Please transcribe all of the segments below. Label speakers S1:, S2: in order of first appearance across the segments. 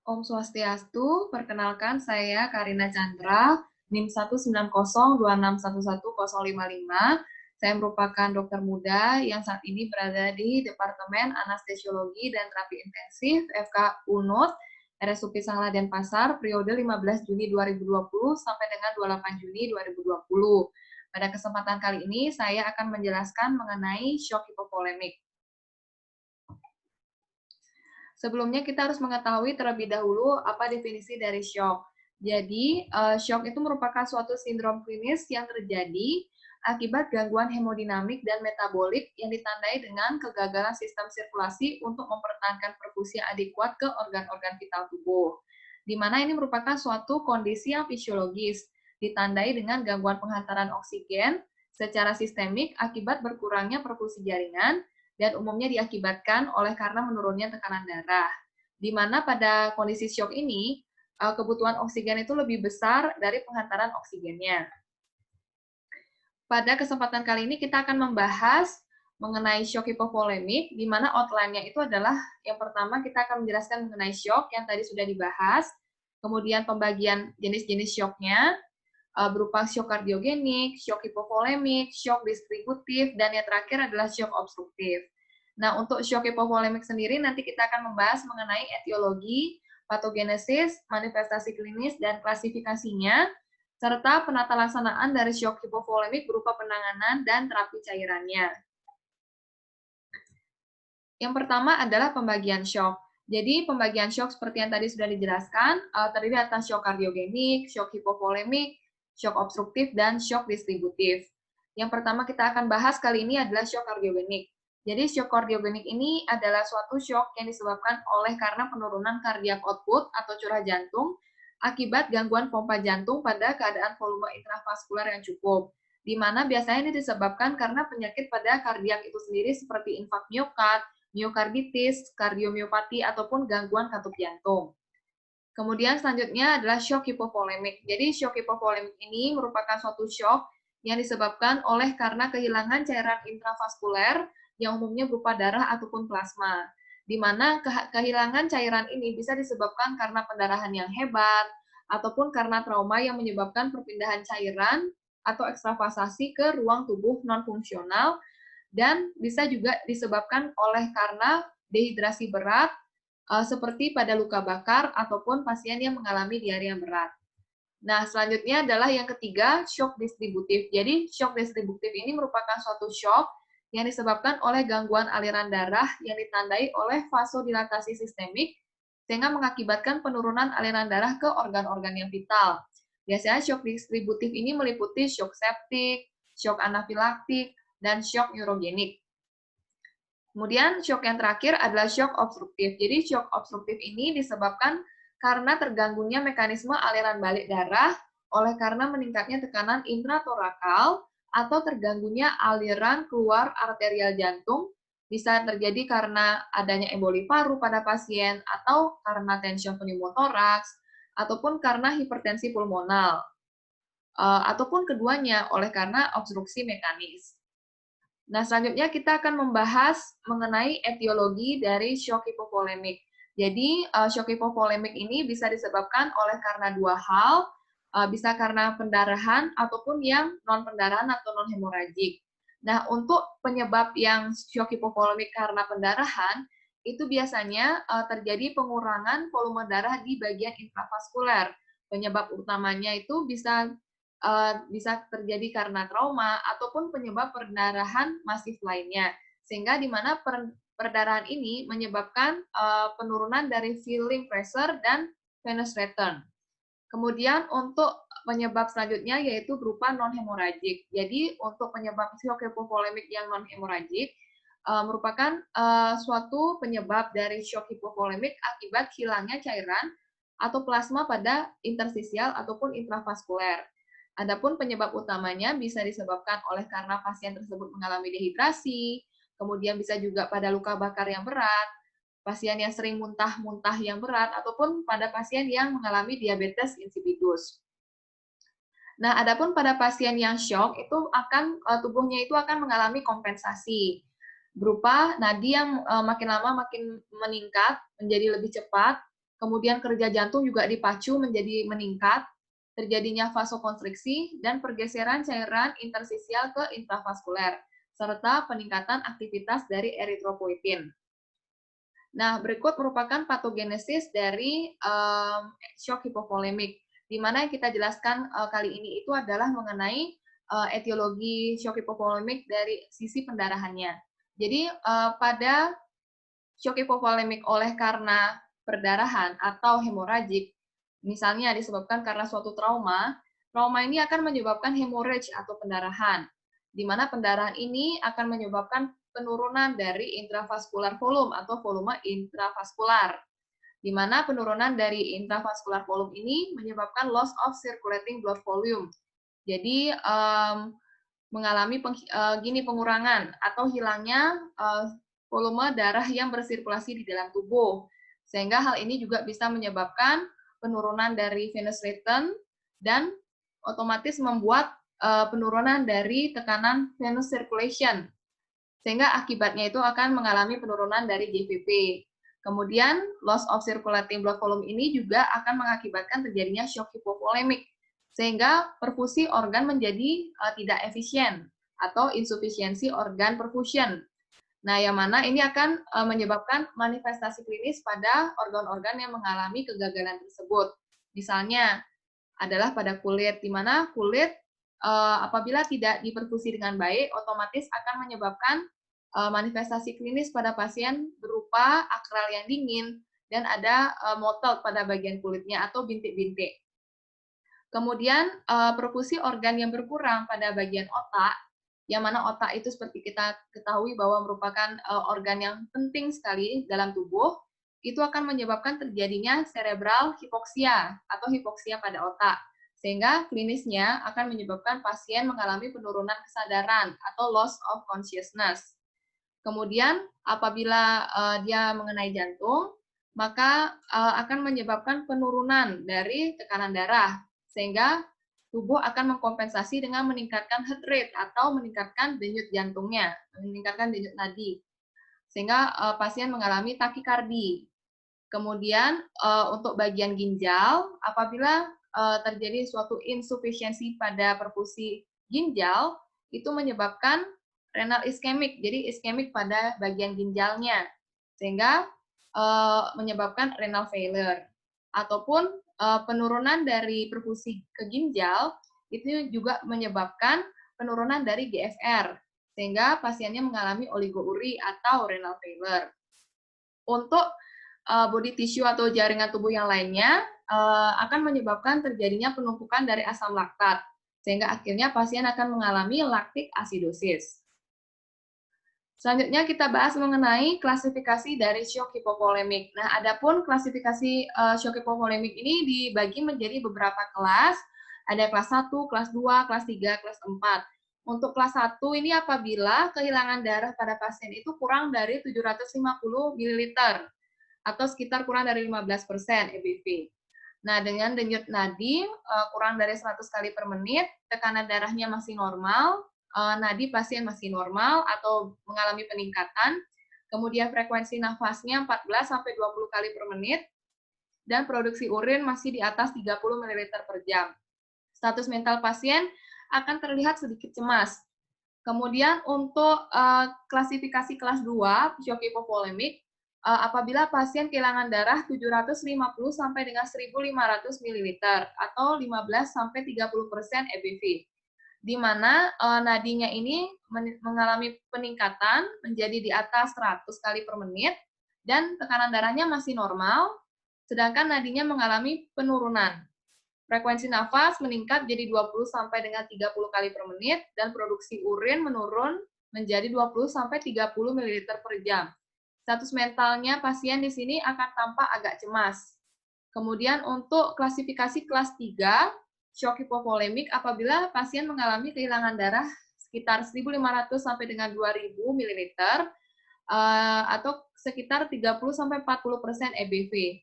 S1: Om Swastiastu, perkenalkan saya Karina Chandra, NIM 19026111055. Saya merupakan dokter muda yang saat ini berada di Departemen Anestesiologi dan Terapi Intensif FK UNUT, RSUP Sanglah Denpasar, periode 15 Juni 2020 sampai dengan 28 Juni 2020. Pada kesempatan kali ini, saya akan menjelaskan mengenai shock hipovolemik. Sebelumnya kita harus mengetahui terlebih dahulu apa definisi dari shock. Jadi, shock itu merupakan suatu sindrom klinis yang terjadi akibat gangguan hemodinamik dan metabolik yang ditandai dengan kegagalan sistem sirkulasi untuk mempertahankan perfusi yang adekuat ke organ-organ vital tubuh. Di mana ini merupakan suatu kondisi yang fisiologis, ditandai dengan gangguan penghantaran oksigen secara sistemik akibat berkurangnya perfusi jaringan, dan umumnya diakibatkan oleh karena menurunnya tekanan darah. Di mana pada kondisi shock ini, kebutuhan oksigen itu lebih besar dari penghantaran oksigennya. Pada kesempatan kali ini kita akan membahas mengenai shock hipovolemik, di mana outline-nya itu adalah yang pertama kita akan menjelaskan mengenai shock yang tadi sudah dibahas, kemudian pembagian jenis-jenis shock-nya, berupa shock kardiogenik, shock hipovolemik, shock distributif, dan yang terakhir adalah shock obstruktif. Nah, untuk shock hipovolemik sendiri nanti kita akan membahas mengenai etiologi, patogenesis, manifestasi klinis, dan klasifikasinya, serta penata laksanaan dari shock hipovolemik berupa penanganan dan terapi cairannya. Yang pertama adalah pembagian shock. Jadi pembagian shock seperti yang tadi sudah dijelaskan, terdiri atas shock kardiogenik, shock hipovolemik, shock obstruktif, dan shock distributif. Yang pertama kita akan bahas kali ini adalah shock kardiogenik. Jadi shock kardiogenik ini adalah suatu shock yang disebabkan oleh karena penurunan cardiac output atau curah jantung akibat gangguan pompa jantung pada keadaan volume intravaskular yang cukup, di mana biasanya ini disebabkan karena penyakit pada kardiak itu sendiri seperti infak miokard, miokarditis, kardiomiopati, ataupun gangguan katup jantung. Kemudian selanjutnya adalah shock hipovolemik. Jadi shock hipovolemik ini merupakan suatu shock yang disebabkan oleh karena kehilangan cairan intravaskuler yang umumnya berupa darah ataupun plasma. Di mana kehilangan cairan ini bisa disebabkan karena pendarahan yang hebat, ataupun karena trauma yang menyebabkan perpindahan cairan atau ekstravasasi ke ruang tubuh non-fungsional, dan bisa juga disebabkan oleh karena dehidrasi berat, seperti pada luka bakar ataupun pasien yang mengalami diare yang berat. Nah, selanjutnya adalah yang ketiga, shock distributif. Jadi, shock distributif ini merupakan suatu shock yang disebabkan oleh gangguan aliran darah yang ditandai oleh vasodilatasi sistemik, sehingga mengakibatkan penurunan aliran darah ke organ-organ yang vital. Biasanya shock distributif ini meliputi shock septik, shock anafilaktik, dan shock neurogenik. Kemudian shock yang terakhir adalah shock obstruktif. Jadi shock obstruktif ini disebabkan karena terganggunya mekanisme aliran balik darah oleh karena meningkatnya tekanan intratorakal atau terganggunya aliran keluar arterial jantung, bisa terjadi karena adanya emboli paru pada pasien atau karena tension pneumotoraks ataupun karena hipertensi pulmonal, ataupun keduanya oleh karena obstruksi mekanis. Nah, selanjutnya kita akan membahas mengenai etiologi dari shock hipovolemik. Jadi, shock hipovolemik ini bisa disebabkan oleh karena dua hal, bisa karena pendarahan ataupun yang non-pendarahan atau non-hemoragik. Nah, untuk penyebab yang shock hipovolemik karena pendarahan, itu biasanya terjadi pengurangan volume darah di bagian intravaskuler. Penyebab utamanya itu bisa terjadi karena trauma ataupun penyebab perdarahan masif lainnya, sehingga di mana perdarahan ini menyebabkan penurunan dari filling pressure dan venous return. Kemudian untuk penyebab selanjutnya yaitu berupa non-hemoragik. Jadi untuk penyebab shock hipovolemik yang non-hemoragik merupakan suatu penyebab dari shock hipovolemik akibat hilangnya cairan atau plasma pada interstisial ataupun intravaskuler. Adapun penyebab utamanya bisa disebabkan oleh karena pasien tersebut mengalami dehidrasi, kemudian bisa juga pada luka bakar yang berat, pasien yang sering muntah-muntah yang berat, ataupun pada pasien yang mengalami diabetes insipidus. Nah, adapun pada pasien yang shock itu tubuhnya itu akan mengalami kompensasi berupa nadi yang makin lama makin meningkat menjadi lebih cepat, kemudian kerja jantung juga dipacu menjadi meningkat, terjadinya vasokonstriksi, dan pergeseran cairan intersisial ke intravaskuler, serta peningkatan aktivitas dari eritropoietin. Nah, berikut merupakan patogenesis dari shock hipovolemik, di mana yang kita jelaskan kali ini itu adalah mengenai etiologi shock hipovolemik dari sisi pendarahannya. Jadi, pada shock hipovolemik oleh karena perdarahan atau hemoragik, misalnya disebabkan karena suatu trauma, trauma ini akan menyebabkan hemorrhage atau pendarahan, di mana pendarahan ini akan menyebabkan penurunan dari intravaskular volume atau volume intravaskular, di mana penurunan dari intravaskular volume ini menyebabkan loss of circulating blood volume. Jadi, mengalami pengurangan atau hilangnya volume darah yang bersirkulasi di dalam tubuh. Sehingga hal ini juga bisa menyebabkan penurunan dari venous return dan otomatis membuat penurunan dari tekanan venous circulation. Sehingga akibatnya itu akan mengalami penurunan dari JVP. Kemudian, loss of circulating blood volume ini juga akan mengakibatkan terjadinya shock hipovolemik, sehingga perfusi organ menjadi tidak efisien atau insufisiensi organ perfusion. Nah, yang mana ini akan menyebabkan manifestasi klinis pada organ-organ yang mengalami kegagalan tersebut. Misalnya adalah pada kulit, di mana kulit apabila tidak diperfusi dengan baik, otomatis akan menyebabkan manifestasi klinis pada pasien berupa akral yang dingin dan ada mottled pada bagian kulitnya atau bintik-bintik. Kemudian perfusi organ yang berkurang pada bagian otak, yang mana otak itu seperti kita ketahui bahwa merupakan organ yang penting sekali dalam tubuh, itu akan menyebabkan terjadinya cerebral hipoksia atau hipoksia pada otak. Sehingga klinisnya akan menyebabkan pasien mengalami penurunan kesadaran atau loss of consciousness. Kemudian apabila dia mengenai jantung, maka akan menyebabkan penurunan dari tekanan darah, sehingga tubuh akan mengkompensasi dengan meningkatkan heart rate atau meningkatkan denyut jantungnya, meningkatkan denyut nadi, sehingga pasien mengalami takikardi. Kemudian untuk bagian ginjal, apabila terjadi suatu insufisiensi pada perfusi ginjal, itu menyebabkan renal iskemik, jadi iskemik pada bagian ginjalnya, sehingga menyebabkan renal failure. Ataupun penurunan dari perfusi ke ginjal, itu juga menyebabkan penurunan dari GFR, sehingga pasiennya mengalami oligouri atau renal failure. Untuk body tissue atau jaringan tubuh yang lainnya akan menyebabkan terjadinya penumpukan dari asam laktat, sehingga akhirnya pasien akan mengalami lactic acidosis. Selanjutnya kita bahas mengenai klasifikasi dari shock hipovolemik. Nah, adapun klasifikasi shock hipovolemik ini dibagi menjadi beberapa kelas. Ada kelas 1, kelas 2, kelas 3, kelas 4. Untuk kelas 1 ini apabila kehilangan darah pada pasien itu kurang dari 750 ml atau sekitar kurang dari 15% EBV. Nah, dengan denyut nadi kurang dari 100 kali per menit, tekanan darahnya masih normal, nadi pasien masih normal atau mengalami peningkatan, kemudian frekuensi nafasnya 14-20 kali per menit, dan produksi urin masih di atas 30 ml per jam. Status mental pasien akan terlihat sedikit cemas. Kemudian untuk klasifikasi kelas 2, shock hipovolemik, apabila pasien kehilangan darah 750 sampai dengan 1.500 ml atau 15-30% EBV, di mana nadinya ini mengalami peningkatan menjadi di atas 100 kali per menit dan tekanan darahnya masih normal, sedangkan nadinya mengalami penurunan. Frekuensi nafas meningkat jadi 20 sampai dengan 30 kali per menit dan produksi urin menurun menjadi 20 sampai 30 ml per jam. Status mentalnya pasien di sini akan tampak agak cemas. Kemudian untuk klasifikasi kelas 3, shock hipovolemik apabila pasien mengalami kehilangan darah sekitar 1.500 sampai dengan 2.000 ml atau sekitar 30 sampai 40% EBV.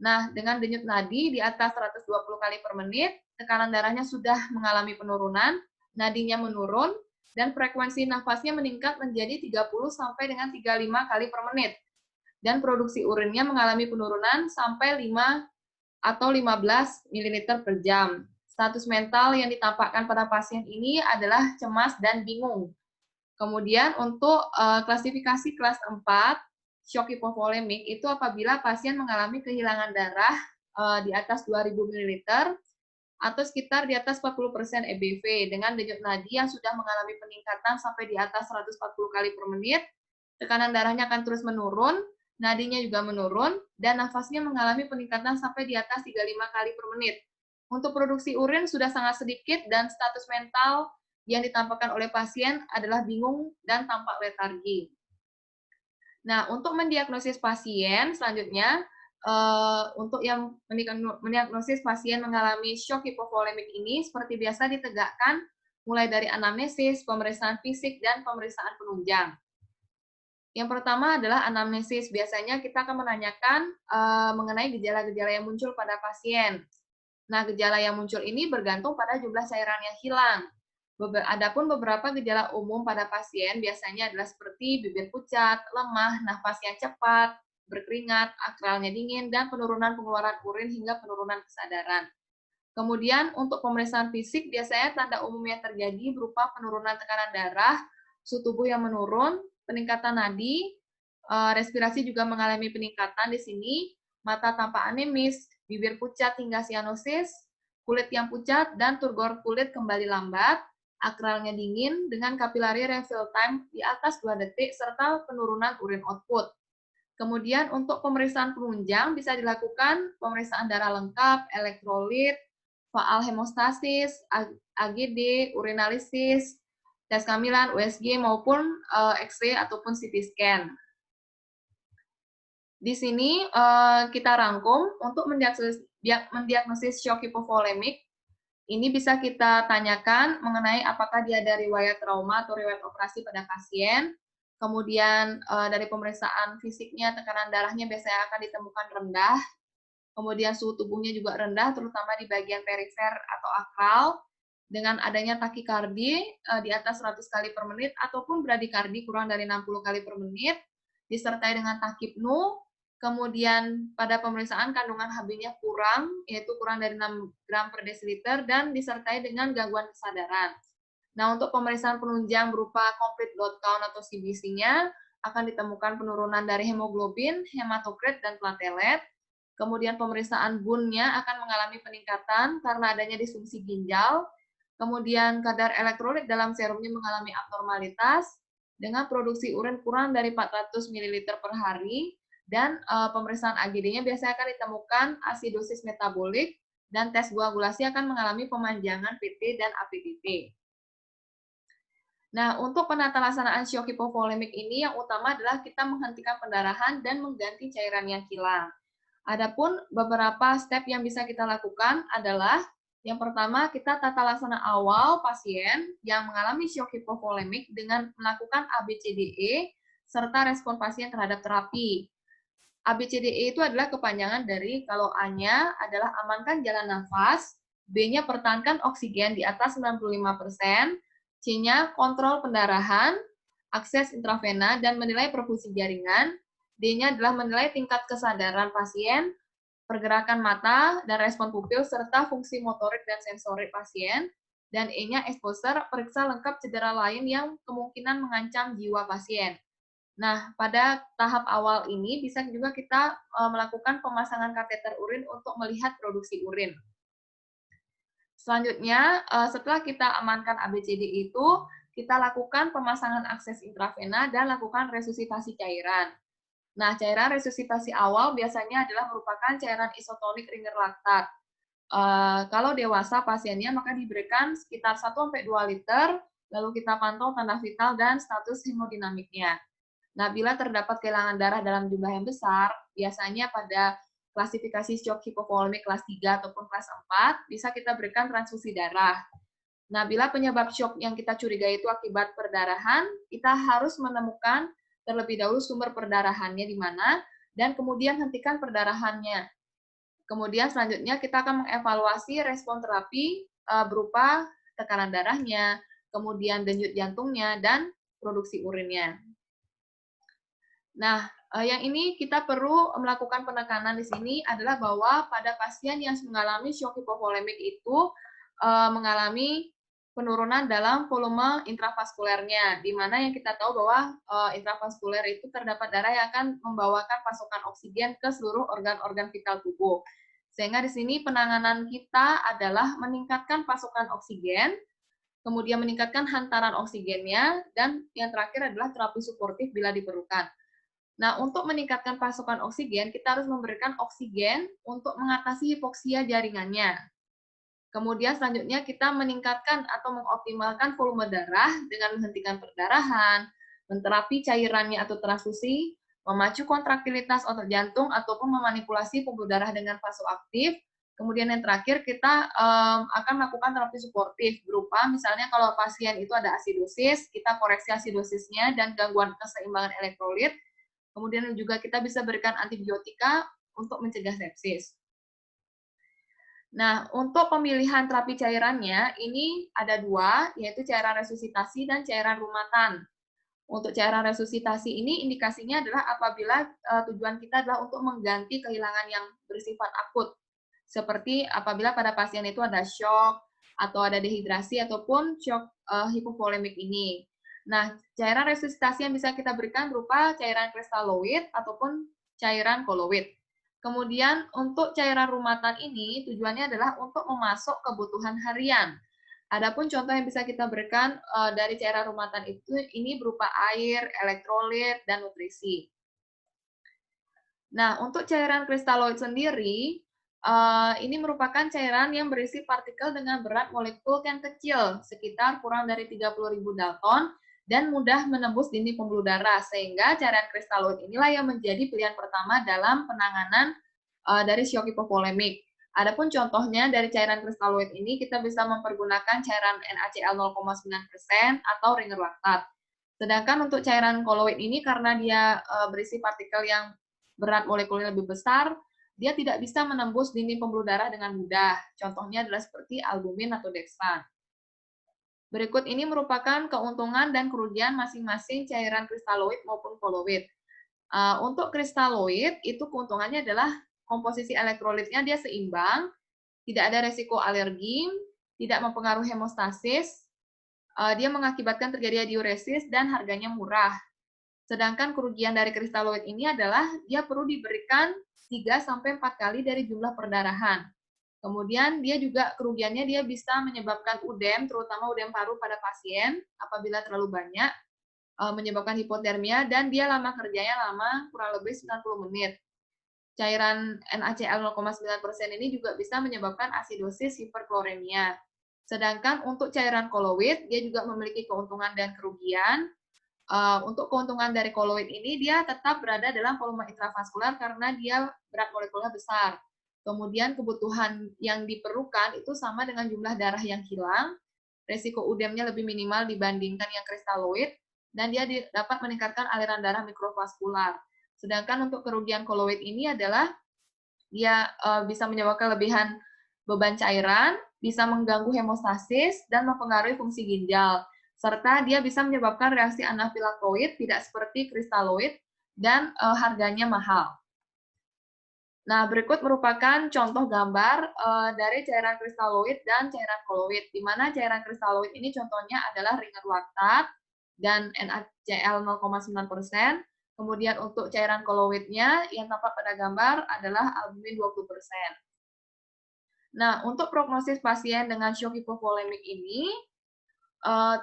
S1: Nah, dengan denyut nadi di atas 120 kali per menit, tekanan darahnya sudah mengalami penurunan, nadinya menurun, dan frekuensi nafasnya meningkat menjadi 30 sampai dengan 35 kali per menit. dan produksi urinnya mengalami penurunan sampai 5 atau 15 ml per jam. Status mental yang ditampakkan pada pasien ini adalah cemas dan bingung. Kemudian untuk klasifikasi kelas 4, shock hipovolemik itu apabila pasien mengalami kehilangan darah di atas 2000 ml atau sekitar di atas 40% EBV dengan denyut nadi yang sudah mengalami peningkatan sampai di atas 140 kali per menit, tekanan darahnya akan terus menurun, nadinya juga menurun, dan nafasnya mengalami peningkatan sampai di atas 35 kali per menit. Untuk produksi urin sudah sangat sedikit dan status mental yang ditampakkan oleh pasien adalah bingung dan tampak letargi. Nah, untuk mendiagnosis pasien selanjutnya, untuk yang mendiagnosis pasien mengalami shock hipovolemik ini seperti biasa ditegakkan mulai dari anamnesis, pemeriksaan fisik, dan pemeriksaan penunjang. Yang pertama adalah anamnesis. Biasanya kita akan menanyakan mengenai gejala-gejala yang muncul pada pasien. Nah, gejala yang muncul ini bergantung pada jumlah cairan yang hilang. Adapun beberapa gejala umum pada pasien biasanya adalah seperti bibir pucat, lemah, nafas yang cepat, berkeringat, akralnya dingin, dan penurunan pengeluaran urin hingga penurunan kesadaran. Kemudian untuk pemeriksaan fisik biasanya tanda umum yang terjadi berupa penurunan tekanan darah, suhu tubuh yang menurun, peningkatan nadi, respirasi juga mengalami peningkatan di sini, mata tampak anemis, bibir pucat hingga sianosis, kulit yang pucat, dan turgor kulit kembali lambat, akralnya dingin dengan kapilari refill time di atas 2 detik, serta penurunan urin output. Kemudian untuk pemeriksaan penunjang bisa dilakukan pemeriksaan darah lengkap, elektrolit, faal hemostasis, AGD, urinalisis, tes kehamilan, USG, maupun X-ray ataupun CT scan. Di sini kita rangkum untuk mendiagnosis shock hipovolemik. Ini bisa kita tanyakan mengenai apakah dia ada riwayat trauma atau riwayat operasi pada pasien. Kemudian dari pemeriksaan fisiknya, tekanan darahnya biasanya akan ditemukan rendah. Kemudian suhu tubuhnya juga rendah, terutama di bagian perifer atau akral. Dengan adanya takikardi di atas 100 kali per menit ataupun bradikardi kurang dari 60 kali per menit, disertai dengan takipnu. Kemudian pada pemeriksaan kandungan Hb-nya kurang, yaitu kurang dari 6 gram per desiliter, dan disertai dengan gangguan kesadaran. Nah, untuk pemeriksaan penunjang berupa complete blood count atau CBC-nya, akan ditemukan penurunan dari hemoglobin, hematokrit, dan platelet. Kemudian pemeriksaan BUN-nya akan mengalami peningkatan karena adanya disfungsi ginjal. Kemudian kadar elektrolit dalam serumnya mengalami abnormalitas, dengan produksi urin kurang dari 400 ml per hari, dan pemeriksaan AGD-nya biasanya akan ditemukan asidosis metabolik, dan tes koagulasi akan mengalami pemanjangan PT dan APTT. Nah, untuk penata laksanaan shock hipovolemik ini yang utama adalah kita menghentikan pendarahan dan mengganti cairan yang hilang. Adapun beberapa step yang bisa kita lakukan adalah yang pertama, kita tata laksana awal pasien yang mengalami shock hipovolemik dengan melakukan ABCDE serta respon pasien terhadap terapi. ABCDE itu adalah kepanjangan dari kalau A-nya adalah amankan jalan nafas, B-nya pertahankan oksigen di atas 95%, C-nya kontrol pendarahan, akses intravena, dan menilai perfusi jaringan, D-nya adalah menilai tingkat kesadaran pasien, pergerakan mata, dan respon pupil, serta fungsi motorik dan sensorik pasien, dan E-nya exposure, periksa lengkap cedera lain yang kemungkinan mengancam jiwa pasien. Nah, pada tahap awal ini bisa juga kita melakukan pemasangan kateter urin untuk melihat produksi urin. Selanjutnya, setelah kita amankan ABCD itu, kita lakukan pemasangan akses intravena dan lakukan resusitasi cairan. Nah, cairan resusitasi awal biasanya adalah merupakan cairan isotonik ringer laktat. Kalau dewasa pasiennya maka diberikan sekitar 1-2 liter, lalu kita pantau tanda vital dan status hemodinamiknya. Nah, bila terdapat kehilangan darah dalam jumlah yang besar, biasanya pada klasifikasi shock hipovolemik kelas 3 ataupun kelas 4, bisa kita berikan transfusi darah. Nah, bila penyebab shock yang kita curigai itu akibat perdarahan, kita harus menemukan terlebih dahulu sumber perdarahannya di mana, dan kemudian hentikan perdarahannya. Kemudian selanjutnya kita akan mengevaluasi respon terapi berupa tekanan darahnya, kemudian denyut jantungnya, dan produksi urinnya. Nah, Yang ini kita perlu melakukan penekanan di sini adalah bahwa pada pasien yang mengalami shock hipovolemik itu mengalami penurunan dalam volume intravaskulernya, di mana yang kita tahu bahwa intravaskuler itu terdapat darah yang akan membawakan pasokan oksigen ke seluruh organ-organ vital tubuh. Sehingga di sini penanganan kita adalah meningkatkan pasokan oksigen, kemudian meningkatkan hantaran oksigennya, dan yang terakhir adalah terapi suportif bila diperlukan. Nah, untuk meningkatkan pasokan oksigen, kita harus memberikan oksigen untuk mengatasi hipoksia jaringannya. Kemudian selanjutnya kita meningkatkan atau mengoptimalkan volume darah dengan menghentikan perdarahan, menterapi cairannya atau transfusi, memacu kontraktilitas otot jantung ataupun memanipulasi pembuluh darah dengan vasoaktif. Kemudian yang terakhir kita akan melakukan terapi suportif berupa misalnya kalau pasien itu ada asidosis, kita koreksi asidosisnya dan gangguan keseimbangan elektrolit. Kemudian juga kita bisa berikan antibiotika untuk mencegah sepsis. Nah, untuk pemilihan terapi cairannya, ini ada dua, yaitu cairan resusitasi dan cairan rumatan. Untuk cairan resusitasi ini indikasinya adalah apabila tujuan kita adalah untuk mengganti kehilangan yang bersifat akut, seperti apabila pada pasien itu ada shock, atau ada dehidrasi, ataupun shock hipovolemik ini. Nah, cairan resusitasi yang bisa kita berikan berupa cairan kristaloid ataupun cairan koloid. Kemudian untuk cairan rumatan ini tujuannya adalah untuk memasok kebutuhan harian. Adapun contoh yang bisa kita berikan dari cairan rumatan itu ini berupa air, elektrolit, dan nutrisi. Nah, untuk cairan kristaloid sendiri, ini merupakan cairan yang berisi partikel dengan berat molekul yang kecil, sekitar kurang dari 30.000 Dalton, dan mudah menembus dinding pembuluh darah, sehingga cairan kristaloid inilah yang menjadi pilihan pertama dalam penanganan dari shock hipovolemik. Adapun contohnya dari cairan kristaloid ini, kita bisa mempergunakan cairan NaCl 0,9% atau ringer laktat. Sedangkan untuk cairan koloid ini, karena dia berisi partikel yang berat molekulnya lebih besar, dia tidak bisa menembus dinding pembuluh darah dengan mudah. Contohnya adalah seperti albumin atau dextran. Berikut ini merupakan keuntungan dan kerugian masing-masing cairan kristaloid maupun koloid. Untuk kristaloid, itu keuntungannya adalah komposisi elektrolitnya dia seimbang, tidak ada resiko alergi, tidak mempengaruhi hemostasis, dia mengakibatkan terjadinya diuresis, dan harganya murah. Sedangkan kerugian dari kristaloid ini adalah dia perlu diberikan 3-4 kali dari jumlah perdarahan. Kemudian dia juga kerugiannya dia bisa menyebabkan udem, terutama udem paru pada pasien apabila terlalu banyak, menyebabkan hipotermia, dan dia lama kerjanya lama kurang lebih 90 menit. Cairan NaCl 0,9% ini juga bisa menyebabkan asidosis hiperkloremia. Sedangkan untuk cairan koloid, dia juga memiliki keuntungan dan kerugian. Untuk keuntungan dari koloid ini, dia tetap berada dalam volume intravaskular karena dia berat molekulnya besar. Kemudian kebutuhan yang diperlukan itu sama dengan jumlah darah yang hilang, resiko udemnya lebih minimal dibandingkan yang kristaloid, dan dia dapat meningkatkan aliran darah mikrovaskular. Sedangkan untuk kerugian koloid ini adalah dia bisa menyebabkan kelebihan beban cairan, bisa mengganggu hemostasis, dan mempengaruhi fungsi ginjal. Serta dia bisa menyebabkan reaksi anafilaktoid, tidak seperti kristaloid, dan harganya mahal. Nah, berikut merupakan contoh gambar dari cairan kristaloid dan cairan koloid, di mana cairan kristaloid ini contohnya adalah ringer laktat dan NaCl 0,9%. Kemudian untuk cairan koloidnya yang tampak pada gambar adalah albumin 20%. Nah, untuk prognosis pasien dengan shock hipovolemik ini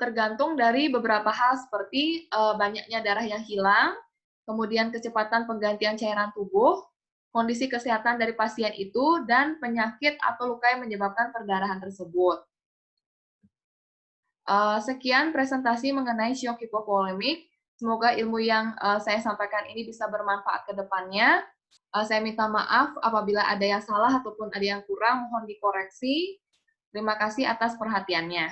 S1: tergantung dari beberapa hal seperti banyaknya darah yang hilang, kemudian kecepatan penggantian cairan tubuh, kondisi kesehatan dari pasien itu, dan penyakit atau luka yang menyebabkan perdarahan tersebut. Sekian presentasi mengenai shock hipovolemik. Semoga ilmu yang saya sampaikan ini bisa bermanfaat ke depannya. Saya minta maaf apabila ada yang salah ataupun ada yang kurang, mohon dikoreksi. Terima kasih atas perhatiannya.